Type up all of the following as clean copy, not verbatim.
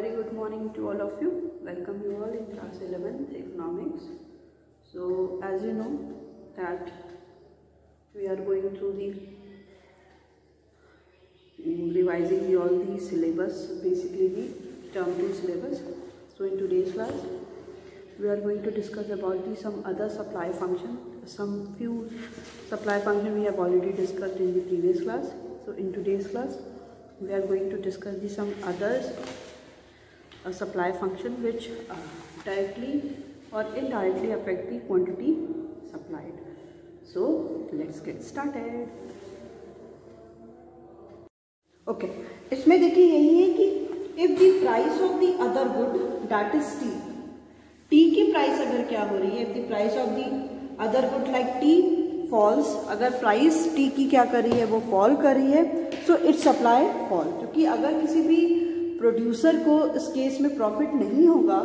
very good morning to all of you. Welcome you all in class 11th economics. So as you know that we are going through the revising all the syllabus, basically the term 2 syllabus. So in today's class we are going to discuss about some other supply function. Some few supply function we have already discussed in the previous class. So in today's class we are going to discuss some others supply function which directly or indirectly affect the quantity supplied. So let's get started. Okay, इसमें देखिए यही है कि if the price of the other good that is T की price अगर क्या हो रही है, if the price of the other good like T falls, अगर प्राइस T की क्या कर रही है वो फॉल कर रही है, सो इट्स सप्लाई फॉल। क्योंकि अगर किसी भी प्रोड्यूसर को इस केस में प्रॉफिट नहीं होगा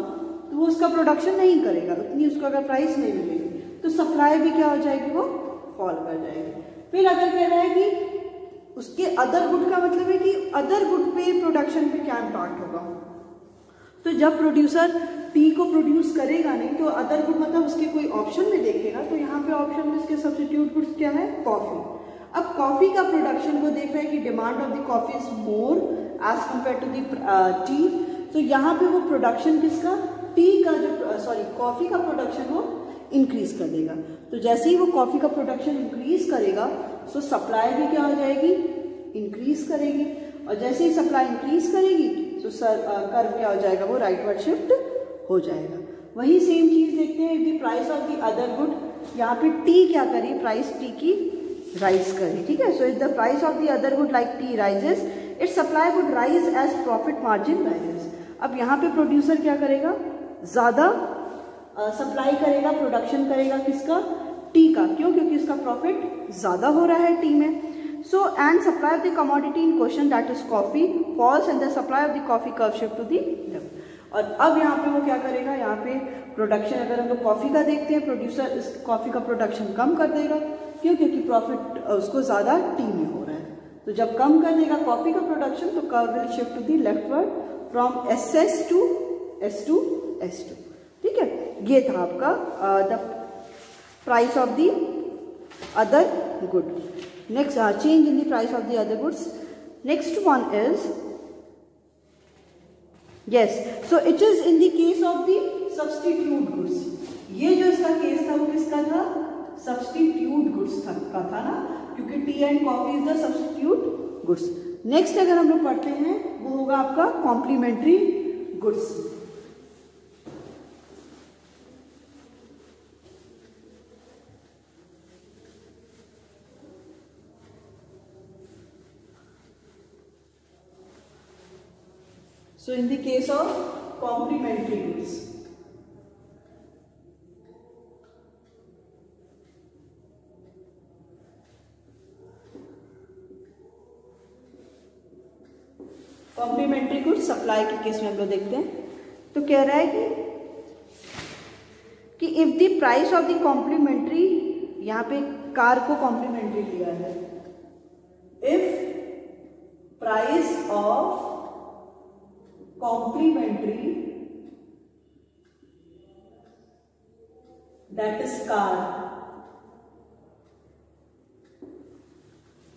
तो वो उसका प्रोडक्शन नहीं करेगा, उतनी उसको अगर प्राइस नहीं मिलेगी तो सप्लाई भी क्या हो जाएगी, वो फॉल कर जाएगी। फिर अगर कह रहा है कि उसके अदर गुड का मतलब है कि अदर गुड पे प्रोडक्शन पे क्या इम्पैक्ट होगा, तो जब प्रोड्यूसर टी को प्रोड्यूस करेगा नहीं तो अदर गुड मतलब उसके कोई ऑप्शन में देखेगा, तो यहाँ पे ऑप्शन में इसके सब्स्टिट्यूट गुड्स क्या है, कॉफी। अब कॉफी का प्रोडक्शन वो देख रहा है कि demand of the coffee is more as compare to the tea, तो यहाँ पे वो प्रोडक्शन किसका, टी का जो कॉफी का प्रोडक्शन वो इंक्रीज कर देगा। तो जैसे ही वो कॉफी का प्रोडक्शन इंक्रीज करेगा सो सप्लाई भी क्या हो जाएगी, इंक्रीज करेगी, और जैसे ही सप्लाई इंक्रीज करेगी तो कर्व क्या हो जाएगा, वो राइटवर्ड शिफ्ट हो जाएगा। वही सेम चीज देखते हैं the price of the other good, यहाँ पे टी क्या करी, प्राइस टी की राइज करी, ठीक है। So if the price of the other good like tea rises, its supply would rise as profit margin rises. अब यहाँ पे प्रोड्यूसर क्या करेगा, ज्यादा सप्लाई करेगा, प्रोडक्शन करेगा किसका, टी का, क्यों, क्योंकि इसका प्रॉफिट ज्यादा हो रहा है टी में। So and supply of the commodity in question that is coffee falls and the supply of the coffee curve shift to the left। और अब यहाँ पे वो क्या करेगा, यहाँ पे प्रोडक्शन अगर हम लोग कॉफी का देखते हैं, प्रोड्यूसर इस कॉफी का प्रोडक्शन कम कर देगा, क्यों, क्योंकि प्रॉफिट उसको ज्यादा टी में हो रहा है। तो जब कम कर देगा कॉफी का प्रोडक्शन तो curve will shift to the leftward from SS to S2, ठीक है। ये था आपका the price of the other good. Next, change in the price of the other goods. Next one is, yes, so it is in the case of the substitute goods. ये जो इसका case था वो किसका था, substitute goods का था ना, क्योंकि tea and coffee is the substitute goods। Next अगर हम लोग पढ़ते हैं वो होगा आपका complementary goods. So in the case of complementary goods, complementary goods supply के केस में हम लोग देखते हैं, तो कह रहा है कि if the price of the complementary, यहाँ पे कार को कॉम्प्लीमेंट्री लिया है, if price of complementary that is car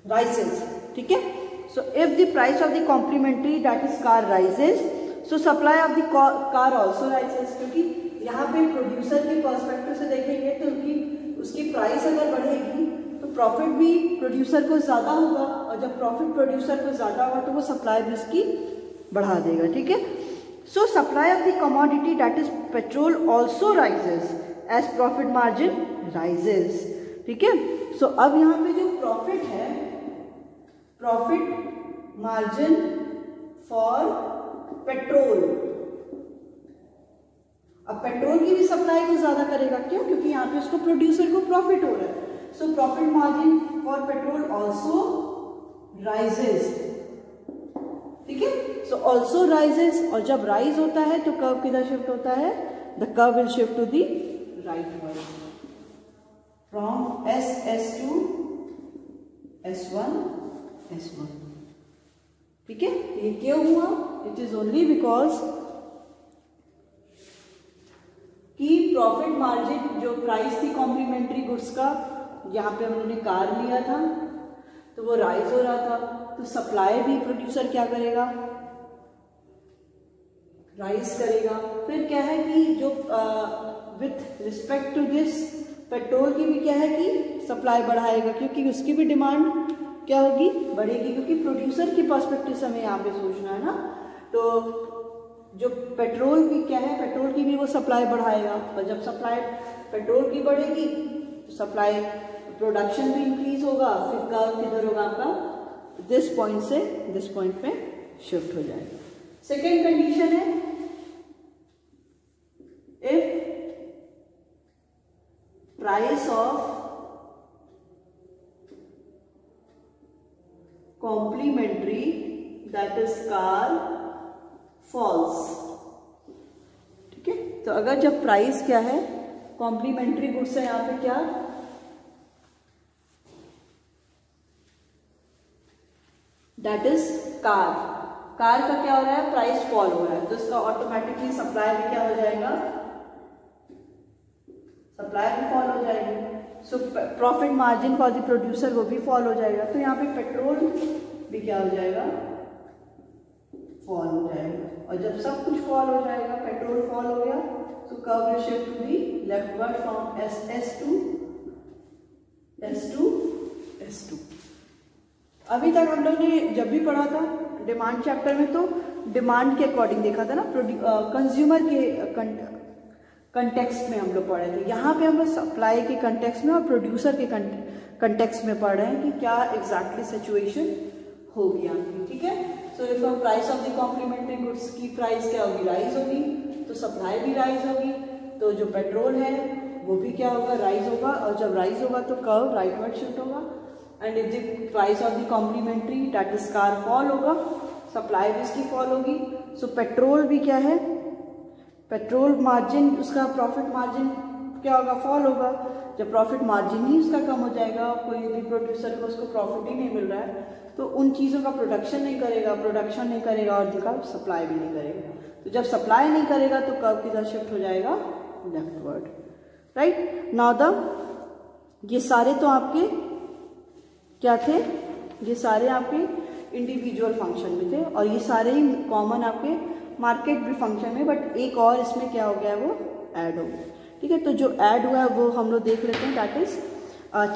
rises, ठीक है। so if the price of the complementary that is car rises, so supply of the car also rises, क्योंकि यहाँ पे प्रोड्यूसर के पर्सपेक्टिव से देखेंगे तो उसकी प्राइस अगर बढ़ेगी तो प्रॉफिट भी प्रोड्यूसर को ज्यादा होगा, और जब प्रॉफिट प्रोड्यूसर को ज्यादा होगा तो वो सप्लाई भी उसकी बढ़ा देगा, ठीक है। So supply of the commodity that is petrol also rises as profit margin rises, ठीक है। सो अब यहाँ पे जो प्रॉफिट है, प्रॉफिट मार्जिन फॉर पेट्रोल, अब पेट्रोल की भी सप्लाई को ज्यादा करेगा, क्यों, क्योंकि यहाँ पे उसको प्रोड्यूसर को प्रॉफिट हो रहा है। So profit margin for petrol also rises, ठीक है। सो ऑल्सो राइजेस, और जब राइज होता है तो कर्व किधर शिफ्ट होता है, the curve will shift to the rightward from SS to S1, ठीक है। ये क्यों हुआ, इट इज ओनली बिकॉज कि प्रॉफिट मार्जिन जो प्राइस थी कॉम्प्लीमेंट्री गुड्स का, यहाँ पे हम लोगों ने कार लिया था तो वो राइज हो रहा था, तो सप्लाई भी प्रोड्यूसर क्या करेगा, राइज करेगा। फिर क्या है कि जो with respect to this petrol की भी क्या है कि सप्लाई बढ़ाएगा, क्योंकि उसकी भी डिमांड क्या होगी, बढ़ेगी, क्योंकि प्रोड्यूसर के पर्सपेक्टिव से हमें यहाँ पे सोचना है ना। तो जो पेट्रोल की क्या है, पेट्रोल की भी वो सप्लाई बढ़ाएगा, और जब सप्लाई पेट्रोल की बढ़ेगी तो सप्लाई प्रोडक्शन भी इंक्रीज होगा, फिर कर्व किधर होगा आपका, दिस पॉइंट से दिस पॉइंट पे शिफ्ट हो जाएगा। सेकेंड कंडीशन है, if price of complementary that is car falls, ठीक है। तो अगर जब प्राइस क्या है, कॉम्प्लीमेंट्री गुड्स है, यहाँ पे क्या, दैट इज कार, कार का क्या हो रहा है, प्राइस फॉल हो रहा है, तो इसका ऑटोमेटिकली सप्लाई भी क्या हो जाएगा, सप्लाई भी फॉल हो जाएगी। So profit margin for the producer वो भी फॉल हो जाएगा। तो यहाँ पे पेट्रोल भी क्या हो जाएगा, फॉल हो जाएगा, और जब सब कुछ फॉल हो जाएगा, पेट्रोल फॉल हो गया, तो curve will shift to the leftward from S to S2। अभी तक हम लोग ने जब भी पढ़ा था डिमांड चैप्टर में, तो डिमांड के अकॉर्डिंग देखा था ना, कंज्यूमर के कंटेक्स्ट में हम लोग पढ़े थे। यहाँ पे हम लोग सप्लाई के कंटेक्स्ट में और प्रोड्यूसर के कंटेक्स्ट में पढ़ रहे हैं कि क्या एग्जैक्टली सिचुएशन होगी आपकी, ठीक है। सो इफ हम price of the complementary goods की प्राइस क्या होगी, राइज होगी, तो सप्लाई भी राइज होगी, तो जो पेट्रोल है वो भी क्या होगा, राइज होगा, और जब राइज होगा तो कर्व राइटवर्ड शिफ्ट होगा। And if the price of the complementary that is car fall होगा, सप्लाई भी इसकी फॉल होगी, सो पेट्रोल भी क्या है, पेट्रोल मार्जिन उसका प्रॉफिट मार्जिन क्या होगा, फॉल होगा। जब प्रॉफिट मार्जिन ही उसका कम हो जाएगा, कोई भी प्रोड्यूसर को उसको प्रॉफिट ही नहीं मिल रहा है, तो उन चीज़ों का प्रोडक्शन नहीं करेगा और जिनका सप्लाई भी नहीं करेगा। तो जब सप्लाई नहीं करेगा तो कर्व किधर शिफ्ट हो जाएगा, लेफ्टवर्ड, राइट। नाउ द ये सारे तो आपके क्या थे, ये सारे आपके इंडिविजुअल फंक्शन में थे, और ये सारे ही कॉमन आपके मार्केट भी फंक्शन में, बट एक और इसमें क्या हो गया, वो ऐड हो गया, ठीक है। तो जो ऐड हुआ है वो हम लोग देख लेते हैं, that is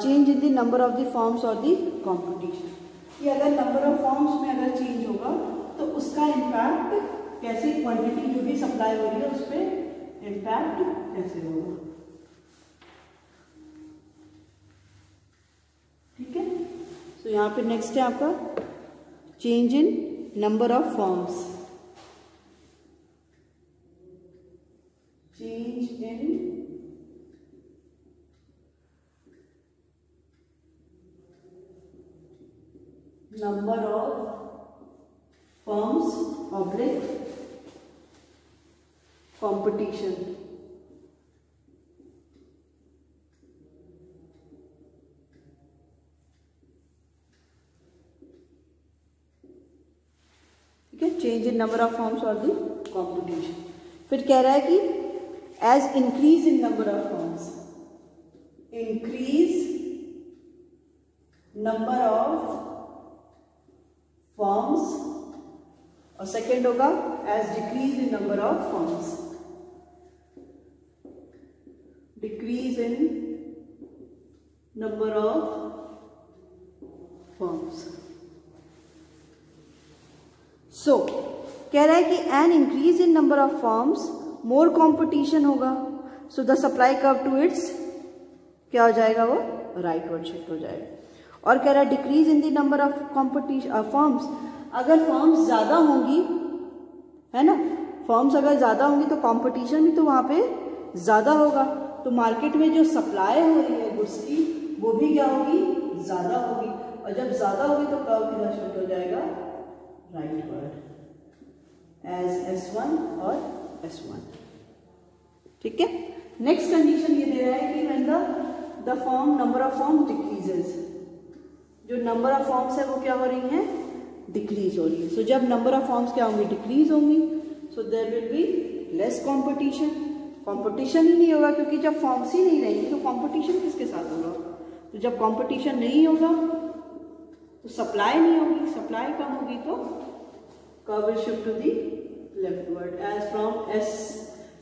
change in the number of the forms और द कॉम्पिटिशन। ये अगर नंबर ऑफ फॉर्म्स में अगर चेंज होगा तो उसका इम्पैक्ट कैसे, क्वांटिटी जो भी सप्लाई हो रही है उस पर इम्पैक्ट कैसे होगा, ठीक है। सो यहाँ पे नेक्स्ट है आपका change in number of forms, change in number of firms oblique competition, ठीक है, change in number of forms और दी कॉम्पिटिशन। फिर कह रहा है कि as increase in number of firms, increase number of firms, और सेकेंड होगा as decrease in number of firms, decrease in number of firms। so कह रहा है कि an increase in number of firms, more competition होगा, so the supply curve to its क्या हो जाएगा, वो राइटवर्ड शिफ्ट हो जाएगा। और कह रहा है decrease in the number of competition forms, अगर फॉर्म्स ज़्यादा होंगी, है ना, फॉर्म्स अगर ज़्यादा होंगी तो कंपटीशन भी तो वहाँ पे ज़्यादा होगा, तो मार्केट में जो सप्लाई हो रही है गुड्स की वो भी क्या होगी, ज़्यादा होगी, और जब ज़्यादा होगी तो कर्व किधर शिफ्ट हो जाएगा, राइटवर्ड, एज S1 और S1, ठीक है। नेक्स्ट कंडीशन ये दे रहा है कि when the form number of form decreases, जो नंबर ऑफ फॉर्म्स है वो क्या हो रही हैं, डिक्रीज हो रही है। सो जब नंबर ऑफ फॉर्म्स क्या होंगी, डिक्रीज होंगी, so there will be less competition. Competition ही नहीं होगा, क्योंकि जब फॉर्म्स ही नहीं रहेंगे तो कंपटीशन किसके साथ होगा। तो जब कंपटीशन नहीं होगा तो सप्लाई नहीं होगी, सप्लाई कम होगी तो curve will shift to the leftward as from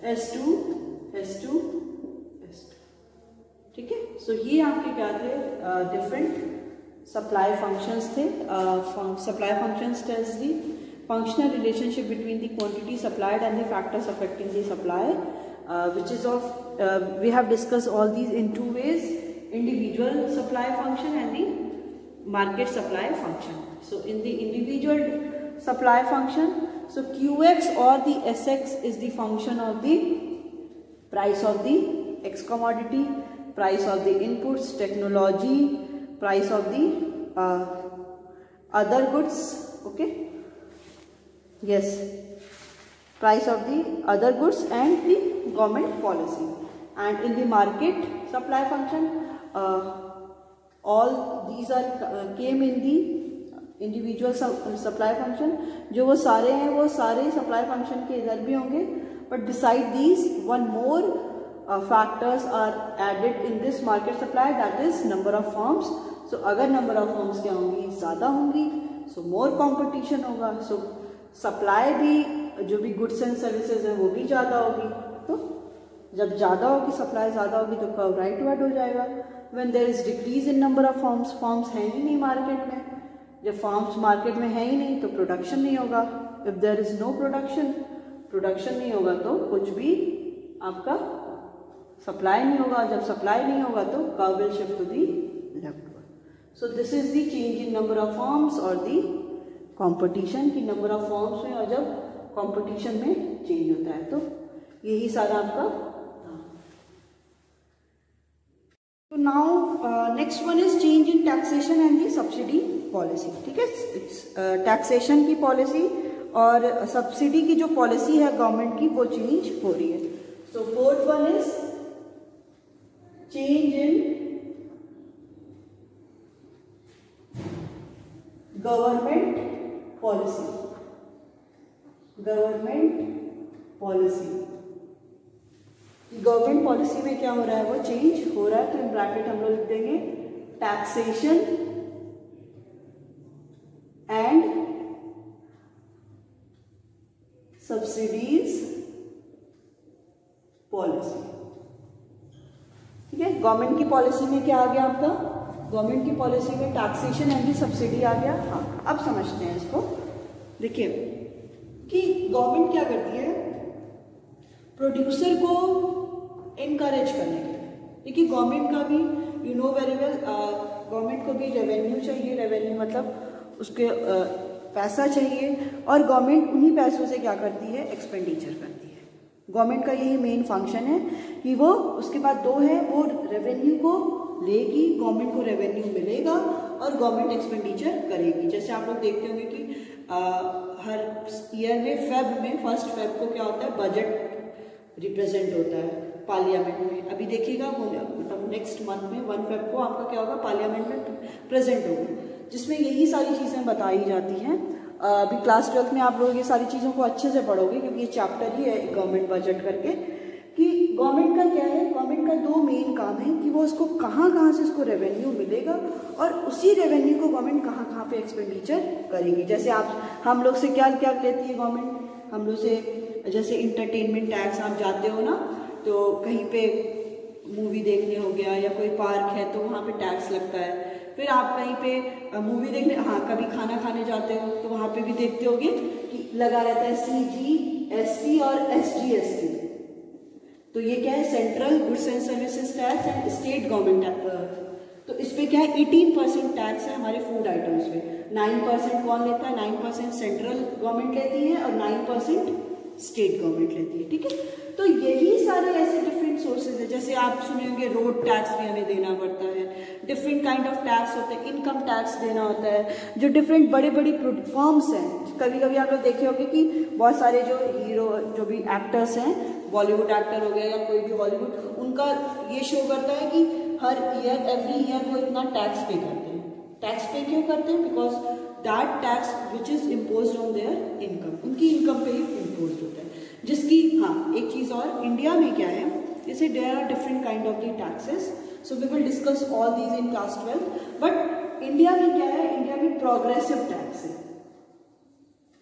S2 S2 S2। ठीक है, सो ये आपके क्या थे, डिफरेंट सप्लाई फंक्शंस थे। Supply functions tales the functional relationship between the quantity supplied and the factors affecting the supply, which is of we have discussed all these in two ways: individual supply function and the market supply function. So in the individual supply function, so Qx or the Sx is the function of the price of the X commodity, price of the inputs, technology, price of the other goods. Okay, yes, price of the other goods and the government policy. And in the market supply function, all these are came in the individual supply function. जो वो सारे हैं वो सारे supply function के इधर भी होंगे, but beside these one more factors are added in this market supply, that is number of firms. So अगर number of firms क्या होंगी, ज़्यादा होंगी, so more competition होगा, so सप्लाई भी जो भी गुड्स एंड सर्विसेज है वो भी ज़्यादा होगी। तो जब ज़्यादा होगी, सप्लाई ज़्यादा होगी, तो कर्व राइटवर्ड हो जाएगा। When there is decrease in number of forms, forms हैं ही नहीं मार्केट में, जब फॉर्म्स मार्केट में है ही नहीं तो प्रोडक्शन नहीं होगा। If there is no production, production नहीं होगा तो कुछ भी आपका सप्लाई नहीं होगा, जब सप्लाई नहीं होगा तो curve will shift to the leftward. So this is the change in number of forms और दी कंपटीशन की नंबर ऑफ फॉर्म्स में, और जब कंपटीशन में चेंज होता है तो यही सारा आपका था। तो now next one is change in taxation and the subsidy policy. ठीक है, टैक्सेशन की पॉलिसी और सब्सिडी की जो पॉलिसी है गवर्नमेंट की वो चेंज हो रही है। So fourth one is change in government policy. Government policy, government policy में क्या हो रहा है, वो चेंज हो रहा है। तो इन ब्रैकेट हम लोग लिख देंगे टैक्सेशन एंड सब्सिडीज पॉलिसी। ठीक है, गवर्नमेंट की पॉलिसी में क्या आ गया आपका, गवर्नमेंट की पॉलिसी में टैक्सेशन एंड दी सब्सिडी आ गया। हाँ, अब समझते हैं इसको। देखिए कि गवर्नमेंट क्या करती है, प्रोड्यूसर को इनकरेज करने के लिए। देखिए गवर्नमेंट का भी you know very well, government को भी रेवेन्यू चाहिए, रेवेन्यू मतलब उसके पैसा चाहिए, और गवर्नमेंट उन्हीं पैसों से क्या करती है, एक्सपेंडिचर करती है। गवर्नमेंट का यही मेन फंक्शन है कि वो, उसके बाद दो है, वो रेवेन्यू को लेगी, गवर्नमेंट को रेवेन्यू मिलेगा और गवर्नमेंट एक्सपेंडिचर करेगी। जैसे आप लोग देखते होंगे कि हर ईयर में फेब में, फर्स्ट फेब को क्या होता है, बजट रिप्रेजेंट होता है पार्लियामेंट में। अभी देखिएगा मतलब नेक्स्ट मंथ में 1 फेब को आपका क्या होगा, पार्लियामेंट में प्रेजेंट होगा, जिसमें यही सारी चीज़ें बताई जाती हैं। अभी क्लास 12th में आप लोग ये सारी चीज़ों को अच्छे से पढ़ोगे, क्योंकि ये चैप्टर ही है गवर्नमेंट बजट करके, कि गवर्नमेंट का क्या है, गवर्नमेंट का दो मेन काम है कि वो उसको कहाँ से इसको रेवेन्यू मिलेगा, और उसी रेवेन्यू को गवर्नमेंट कहाँ पे एक्सपेंडिचर करेगी। जैसे हम लोग से क्या लेती है गवर्नमेंट, हम लोग से जैसे इंटरटेनमेंट टैक्स, आप जाते हो ना तो कहीं पे मूवी देखने हो गया या कोई पार्क है तो वहाँ पे टैक्स लगता है। फिर आप कहीं पे मूवी देखने, हाँ कभी खाना खाने जाते हो तो वहाँ पे भी देखते होगे कि लगा रहता है CGST और SGST। तो ये क्या है, central goods and services tax and state government tax. तो इस पे क्या है, 18% टैक्स है हमारे फूड आइटम्स पे। 9% कौन लेता है, 9% सेंट्रल गवर्नमेंट लेती है और 9% स्टेट गवर्नमेंट लेती है। ठीक है, तो यही सारे ऐसे डिफरेंट सोर्सेज है। जैसे आप सुने होंगे रोड टैक्स भी हमें देना पड़ता है, डिफरेंट काइंड ऑफ टैक्स होते हैं, इनकम टैक्स देना होता है, जो डिफरेंट बड़ी फर्म्स हैं। कभी कभी आप लोग देखे होंगे कि बहुत सारे जो हीरो, जो भी एक्टर्स हैं, बॉलीवुड एक्टर हो गया या कोई भी हॉलीवुड, उनका ये शो करता है कि हर ईयर एवरी ईयर वो इतना टैक्स पे करते हैं। टैक्स पे क्यों करते हैं, because that tax which is imposed on their income, उनकी इनकम पे ही इम्पोज्ड होता है। जिसकी हाँ एक चीज और, इंडिया में क्या है, जैसे there are different kind of the taxes, so we will discuss all these in class 12। But India में क्या है, इंडिया में प्रोग्रेसिव टैक्स है,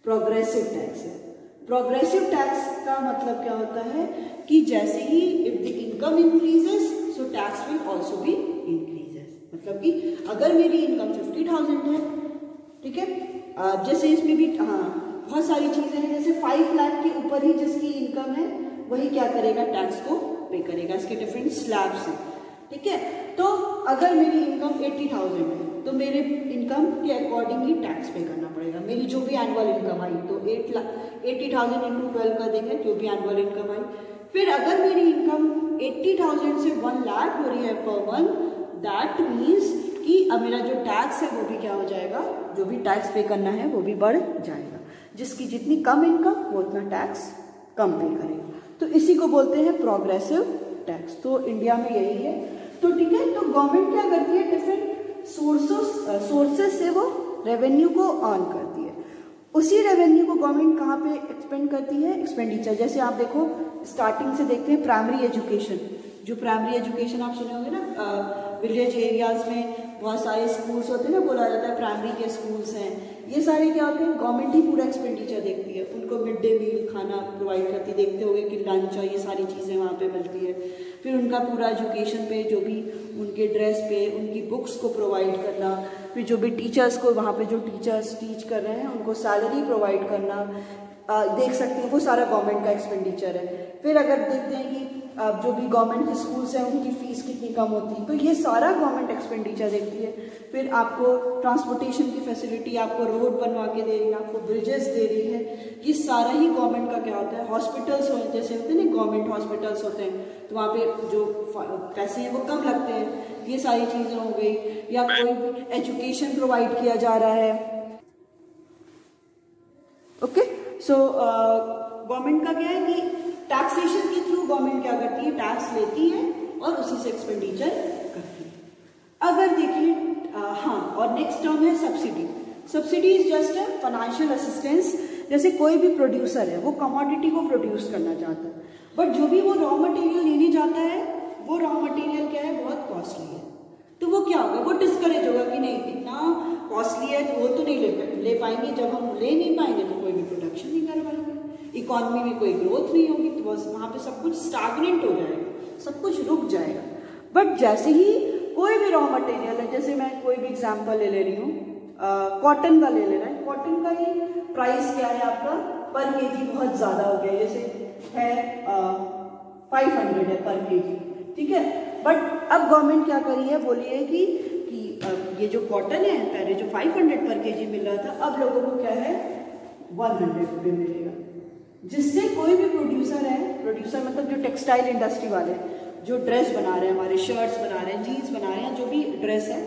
प्रोग्रेसिव टैक्स है। प्रोग्रेसिव टैक्स का मतलब क्या होता है कि जैसे ही if the income increases so tax will also be increases. मतलब कि अगर मेरी इनकम 50,000 है, ठीक है, जैसे इसमें भी हाँ बहुत सारी चीजें हैं, जैसे 5 लाख के ऊपर ही जिसकी इनकम है वही क्या करेगा, टैक्स को पे करेगा। इसके डिफरेंट स्लैब्स हैं, ठीक है। तो अगर मेरी इनकम 80,000 है तो मेरे इनकम के अकॉर्डिंग ही टैक्स पे करना पड़ेगा। मेरी जो भी एनुअल इनकम आई तो 80,000 इंटू 12 कर देंगे, जो भी एनुअल इनकम आई। फिर अगर मेरी इनकम 80,000 से 1 लाख हो रही है पर मंथ, दैट मीन्स कि अब मेरा जो टैक्स है वो भी क्या हो जाएगा, जो भी टैक्स पे करना है वो भी बढ़ जाएगा। जिसकी जितनी कम इनकम वो उतना टैक्स कम पे करेगा। तो इसी को बोलते हैं प्रोग्रेसिव टैक्स। तो इंडिया में यही है। तो ठीक है, तो गवर्नमेंट क्या करती है, डिफरेंट सोर्सेस से वो रेवेन्यू को अर्न करती है। उसी रेवेन्यू को गवर्नमेंट कहाँ पे एक्सपेंड करती है, एक्सपेंडिचर। जैसे आप देखो स्टार्टिंग से देखते हैं प्राइमरी एजुकेशन, जो प्राइमरी एजुकेशन आप सुने होंगे ना, विलेज एरियाज में बहुत सारे स्कूल्स होते हैं ना, बोला जाता है प्राइमरी के स्कूल्स हैं। ये सारे क्या होते हैं, गवर्नमेंट ही पूरा एक्सपेंडिचर देखती है, उनको मिड डे मील खाना प्रोवाइड करती है। देखते होंगे कि लंच और ये सारी चीज़ें वहाँ पे मिलती है। फिर उनका पूरा एजुकेशन पे, जो भी उनके ड्रेस पे, उनकी बुक्स को प्रोवाइड करना, फिर जो भी टीचर्स को वहाँ पे जो टीचर्स टीच कर रहे हैं उनको सैलरी प्रोवाइड करना, देख सकते हैं वो सारा गवर्नमेंट का एक्सपेंडिचर है। फिर अगर देखते हैं कि जो भी गवर्नमेंट के स्कूल्स हैं उनकी फीस कितनी कम होती है, तो ये सारा गवर्नमेंट एक्सपेंडिचर देखती है। फिर आपको ट्रांसपोर्टेशन की फैसिलिटी, आपको रोड बनवा के दे रही है, आपको ब्रिजेस दे रही है, ये सारा ही गवर्नमेंट का क्या होता है। हॉस्पिटल्स जैसे होते हैं ना, गवर्नमेंट हॉस्पिटल्स होते हैं, तो वहाँ पे जो पैसे हैं वो कम लगते हैं। ये सारी चीज़ें हो गई, या कोई भी एजुकेशन प्रोवाइड किया जा रहा है। ओके, सो गवर्नमेंट का क्या है कि टैक्सेशन के थ्रू गवर्नमेंट क्या करती है, टैक्स लेती है और उसी से एक्सपेंडिचर करती है। अगर देखिए हाँ, और नेक्स्ट टर्म है subsidy. Subsidy is just a financial assistance. जैसे कोई भी प्रोड्यूसर है, वो कमोडिटी को प्रोड्यूस करना चाहता है, बट जो भी वो रॉ मटेरियल लेने जाता है, वो रॉ मटेरियल क्या है, बहुत कॉस्टली है। तो वो क्या होगा, वो डिस्करेज होगा कि नहीं, इतना कॉस्टली है तो वो तो नहीं ले पाएंगे। जब हम ले नहीं पाएंगे तो कोई भी प्रोडक्शन नहीं कर पाएंगे, इकोनॉमी में कोई ग्रोथ नहीं होगी, तो बस वहाँ पे सब कुछ स्टैग्नेंट हो जाएगा, सब कुछ रुक जाएगा। बट जैसे ही कोई भी रॉ मटेरियल है, जैसे मैं कोई भी एग्जांपल ले रही हूँ, कॉटन का ले लेना है, कॉटन का ही प्राइस क्या है आपका पर केजी बहुत ज़्यादा हो गया, जैसे है 500 है पर केजी, ठीक है। बट अब गवर्नमेंट क्या करी है, बोली है कि ये जो कॉटन है पहले जो 500 पर केजी मिल रहा था, अब लोगों को क्या है 100 रुपये मिलेगा। जिससे कोई भी प्रोड्यूसर है, प्रोड्यूसर मतलब जो टेक्सटाइल इंडस्ट्री वाले जो ड्रेस बना रहे हैं, हमारे शर्ट्स बना रहे हैं, जीन्स बना रहे हैं, जो भी ड्रेस है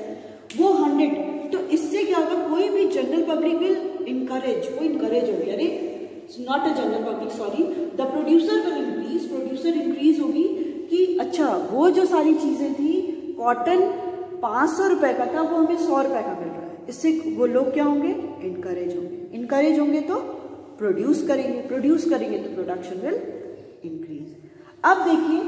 वो 100। तो इससे क्या होगा, कोई भी जनरल पब्लिक विल इनकरेज, वो इनकरेज होगी, अरे not a general public sorry, the producer will increase, producer increase होगी कि अच्छा वो जो सारी चीजें थी, कॉटन 500 रुपए का था, वो हमें 100 रुपए का मिल रहा है। इससे वो लोग क्या होंगे, इनकरेज होंगे, इनकरेज होंगे तो प्रोड्यूस करेंगे, प्रोड्यूस करेंगे तो प्रोडक्शन विल इंक्रीज। अब देखिए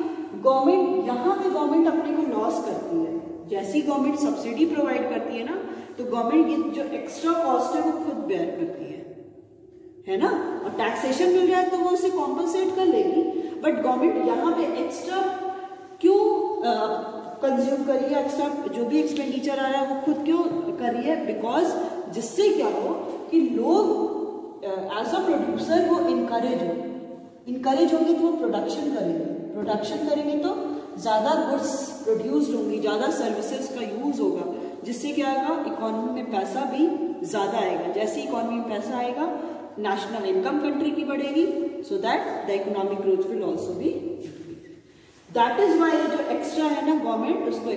गवर्नमेंट, यहाँ पे गवर्नमेंट अपने को लॉस करती है। जैसी गवर्नमेंट सब्सिडी प्रोवाइड करती है ना, तो गवर्नमेंट ये जो एक्स्ट्रा कॉस्ट है वो खुद बेयर करती है ना, और टैक्सेशन मिल रहा है तो वो उसे कॉम्पनसेट कर लेगी। बट गवर्नमेंट यहाँ पे एक्स्ट्रा क्यों कंज्यूम कर रही है, एक्स्ट्रा जो भी एक्सपेंडिचर आ रहा है वो खुद क्यों कर रही है, बिकॉज जिससे क्या हो कि लोग एज अ प्रोड्यूसर वो इनकरेज होंगे तो वो प्रोडक्शन करेंगे तो ज़्यादा गुड्स प्रोड्यूस्ड होंगी, ज़्यादा सर्विसेज का यूज होगा, जिससे क्या आएगा, इकोनॉमी में पैसा भी ज़्यादा आएगा। जैसे इकोनॉमी में पैसा आएगा, नेशनल इनकम कंट्री की बढ़ेगी, so that the economic growth will also be increase. That is why जो एक्स्ट्रा है ना, गवर्नमेंट उसको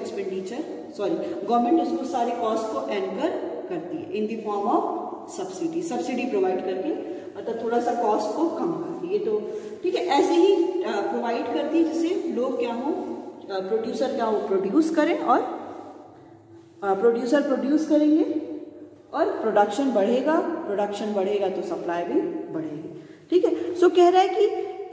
गवर्नमेंट उसको सारे कॉस्ट को एंकर करती है in the form of subsidy provide करके, मतलब थोड़ा सा कॉस्ट को कम करती है। तो ठीक है, ऐसे ही प्रोवाइड करती है जिससे लोग क्या हो, प्रोड्यूसर क्या हो, प्रोड्यूस करें, और प्रोड्यूसर प्रोड्यूस करेंगे और प्रोडक्शन बढ़ेगा तो सप्लाई भी बढ़ेगी। ठीक है, सो कह रहा है कि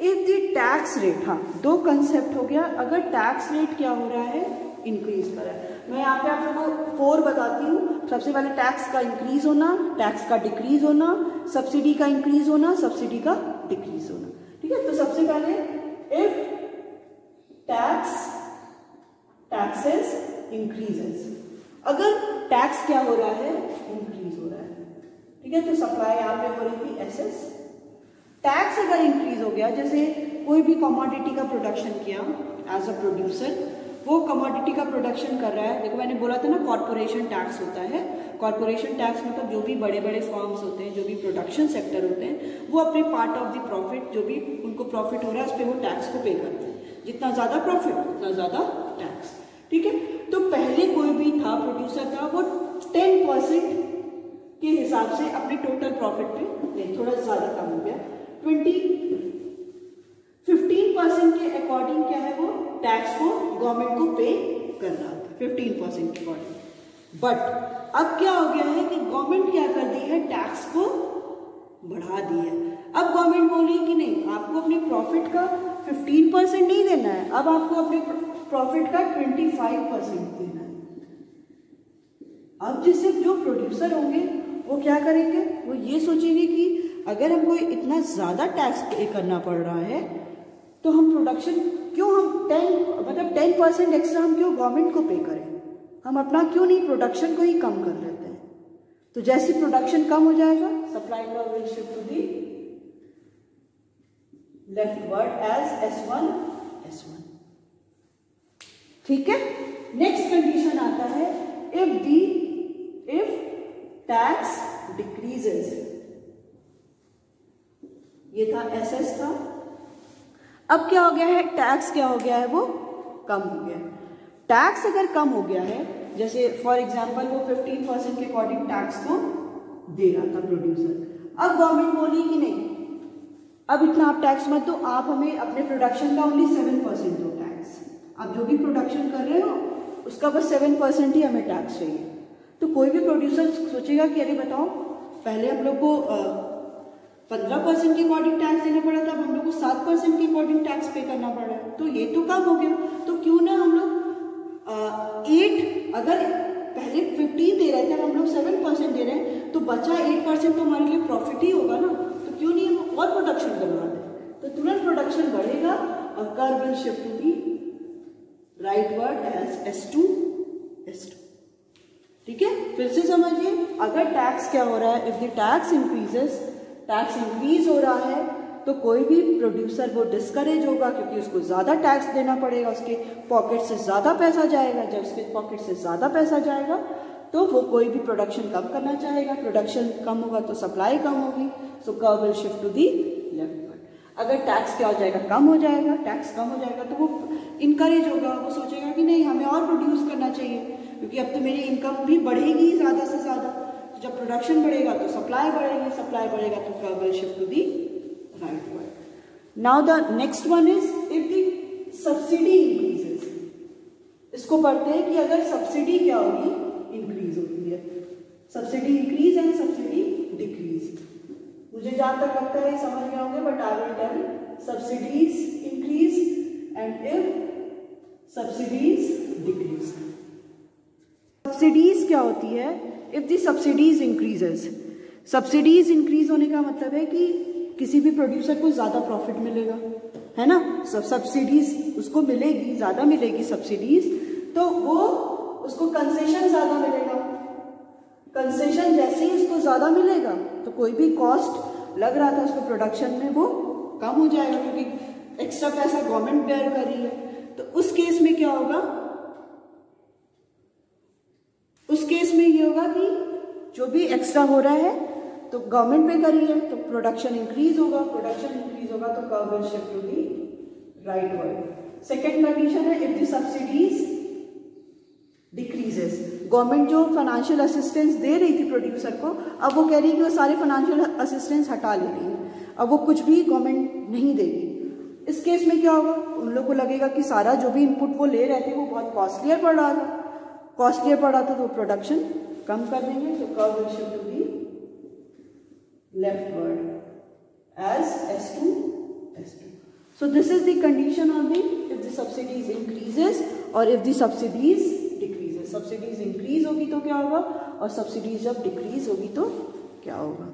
इफ द टैक्स रेट, हाँ दो कंसेप्ट हो गया, अगर टैक्स रेट क्या हो रहा है, इंक्रीज कर रहा है। मैं यहाँ पे आप लोगों को 4 बताती हूँ। सबसे पहले टैक्स का इंक्रीज होना, टैक्स का डिक्रीज होना, सब्सिडी का इंक्रीज होना, सब्सिडी का डिक्रीज होना। ठीक है, तो सबसे पहले इफ टैक्सेस इंक्रीजेस, अगर टैक्स क्या हो रहा है, इंक्रीज हो रहा है। ठीक है, तो सप्लाई यहाँ पे हो रही थी एसएस, टैक्स अगर इंक्रीज हो गया, जैसे कोई भी कमोडिटी का प्रोडक्शन किया एज अ प्रोड्यूसर, वो कमोडिटी का प्रोडक्शन कर रहा है। देखो मैंने बोला था ना कॉर्पोरेशन टैक्स होता है। कॉर्पोरेशन टैक्स मतलब जो भी बड़े बड़े फर्म्स होते हैं, जो भी प्रोडक्शन सेक्टर होते हैं, वो अपने पार्ट ऑफ द प्रॉफिट, जो भी उनको प्रॉफिट हो रहा है उस पर वो टैक्स को पे करते हैं। जितना ज्यादा प्रॉफिट उतना ज्यादा टैक्स। ठीक है, तो पहले कोई भी था प्रोड्यूसर था, वो 10% के हिसाब से अपने टोटल प्रॉफिट पे, नहीं थोड़ा ज्यादा कम हो गया, 15% के अकॉर्डिंग क्या है, वो टैक्स को गवर्नमेंट को पे कर रहा था 15% के अकॉर्डिंग। बट अब क्या हो गया है कि गवर्नमेंट क्या कर दी है, टैक्स को बढ़ा दी है। अब गवर्नमेंट बोली कि नहीं, आपको अपने प्रॉफिट का 15% नहीं देना है, अब आपको अपने प्रॉफिट का 25% देना है। अब जिससे जो प्रोड्यूसर होंगे वो क्या करेंगे, वो ये सोचेंगे कि अगर हमको इतना ज्यादा टैक्स पे करना पड़ रहा है तो हम प्रोडक्शन क्यों, हम 10% एक्स्ट्रा हम क्यों गवर्नमेंट को पे करें, हम अपना क्यों नहीं प्रोडक्शन को ही कम कर लेते हैं। तो जैसे प्रोडक्शन कम हो जाएगा, supply law will shift to the leftward as S1। ठीक है, नेक्स्ट कंडीशन आता है इफ टैक्स डिक्रीजेस, ये था SS था। अब क्या हो गया है, टैक्स क्या हो गया है, वो कम हो गया है। टैक्स अगर कम हो गया है, जैसे फॉर एग्जांपल वो 15% के अकॉर्डिंग टैक्स को दे रहा था प्रोड्यूसर, अब गवर्नमेंट बोली कि नहीं अब इतना आप टैक्स मत दो, आप हमें अपने प्रोडक्शन का ओनली 7% दो टैक्स। आप जो भी प्रोडक्शन कर रहे हो उसका बस 7% ही हमें टैक्स चाहिए। तो कोई भी प्रोड्यूसर सोचेगा कि अरे बताओ, पहले हम लोग को 15% के अकॉर्डिंग टैक्स देना पड़ा था, अब हम लोग को 7% के अकॉर्डिंग टैक्स पे करना पड़ रहा है, तो ये तो कम हो गया। तो क्यों ना हम लोग 8, अगर पहले 15 दे रहे थे, अब हम लोग 7% दे रहे हैं, तो बचा 8% तो हमारे लिए प्रॉफिट ही होगा ना, तो क्यों नहीं हम और प्रोडक्शन करवा दें। तो तुरंत प्रोडक्शन बढ़ेगा और curve will shift to the rightward as S2। ठीक है, फिर से समझिए, अगर टैक्स क्या हो रहा है, if the tax increases, tax increase हो रहा है तो कोई भी प्रोड्यूसर वो डिस्करेज होगा, क्योंकि उसको ज्यादा टैक्स देना पड़ेगा, उसके पॉकेट से ज्यादा पैसा जाएगा। जब उसके पॉकेट से ज्यादा पैसा जाएगा तो वो कोई भी प्रोडक्शन कम करना चाहेगा, प्रोडक्शन कम होगा तो सप्लाई कम होगी, so curve will shift to the leftward. अगर टैक्स क्या हो जाएगा, कम हो जाएगा, टैक्स कम हो जाएगा तो वो इनकरेज होगा, वो सोचेगा कि नहीं हमें और प्रोड्यूस करना चाहिए, क्योंकि अब तो मेरी इनकम भी बढ़ेगी ज्यादा से ज्यादा। तो जब प्रोडक्शन बढ़ेगा तो सप्लाई बढ़ेगी, सप्लाई बढ़ेगा तो curve will shift to the rightward. Now the next one is if the subsidy increases. इसको पढ़ते हैं कि अगर सब्सिडी क्या होगी, इंक्रीज होती है, subsidy increase and subsidy decrease. मुझे जहां तक लगता है समझ में होंगे, but I will tell subsidies increase and if subsidies decrease. Subsidies क्या होती है, if the subsidies increases. Subsidies increase होने का मतलब है कि किसी भी प्रोड्यूसर को ज्यादा प्रॉफिट मिलेगा, है ना, सब सब्सिडीज उसको मिलेगी, ज्यादा मिलेगी सब्सिडीज, तो वो उसको कंसेशन ज्यादा मिलेगा। कंसेशन जैसे ही उसको ज्यादा मिलेगा तो कोई भी कॉस्ट लग रहा था उसको प्रोडक्शन में वो कम हो जाएगा, क्योंकि एक्स्ट्रा पैसा गवर्नमेंट बेयर कर रही है। तो उस केस में क्या होगा, उस केस में ये होगा कि जो भी एक्स्ट्रा हो रहा है तो गवर्नमेंट पे कर रही है, तो प्रोडक्शन इंक्रीज होगा, प्रोडक्शन इंक्रीज होगा तो curve will shift to the rightward. Second condition है if the subsidies decreases. Government जो फाइनेंशियल असिस्टेंस दे रही थी प्रोड्यूसर को, अब वो कह रही है कि वो सारे फाइनेंशियल असिस्टेंस हटा ले रही है, अब वो कुछ भी गवर्नमेंट नहीं देगी। इस केस में क्या होगा, उन लोगों को लगेगा कि सारा जो भी इनपुट वो ले रहे थे वो बहुत कॉस्टलियर पड़ रहा था तो वो प्रोडक्शन कम कर देंगे तो curve will shift to the leftward as S2 S2. So this is the condition of the if the subsidies increases or if the subsidies decreases. Subsidies increase होगी तो क्या होगा और subsidies जब decrease होगी तो क्या होगा.